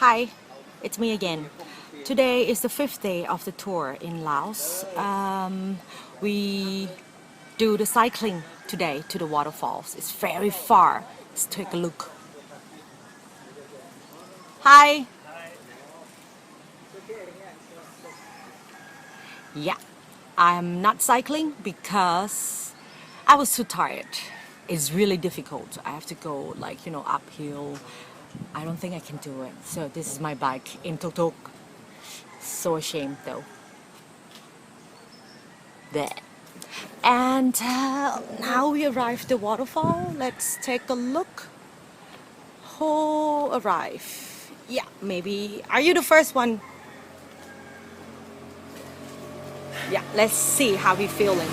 Hi, it's me again. Today is the fifth day of the tour in Laos. We do the cycling today to the waterfalls. It's very far. Let's take a look. Hi. Yeah, I'm not cycling because I was too tired. It's really difficult. I have to go uphill. I don't think I can do it. So this is my bike in Tuk Tuk. So ashamed though. There. And now we arrived at the waterfall. Let's take a look. Who arrived? Yeah, maybe. Are you the first one? Yeah, let's see how we feeling.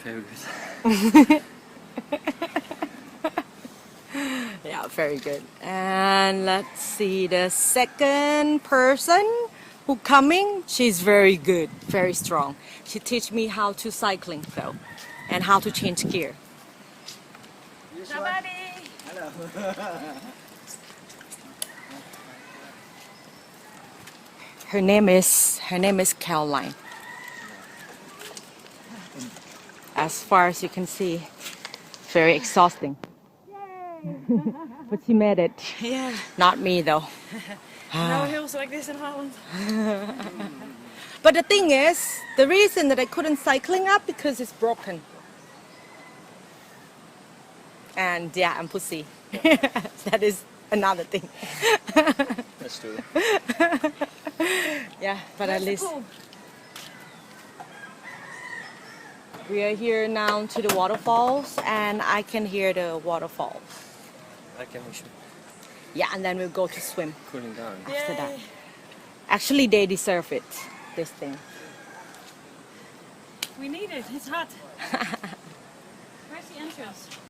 Very good. Yeah, very good. And let's see the second person who coming. She's very good, very strong. She teach me how to cycling though, and how to change gear. Nobody. Hello. Her name is Caroline. As far as you can see, very exhausting. But she made it. Yeah. Not me though. No hills like this in Holland. But the thing is, the reason that I couldn't cycling up because it's broken. And yeah, I'm pussy. That is another thing. That's true. Yeah, but Where's at the least pool? we are here now to the waterfalls, and I can hear the waterfalls. I can wish Yeah, and then we'll go to swim cooling down. after that. Yay. Actually, they deserve it, this thing. We need it. It's hot. Where's the entrance?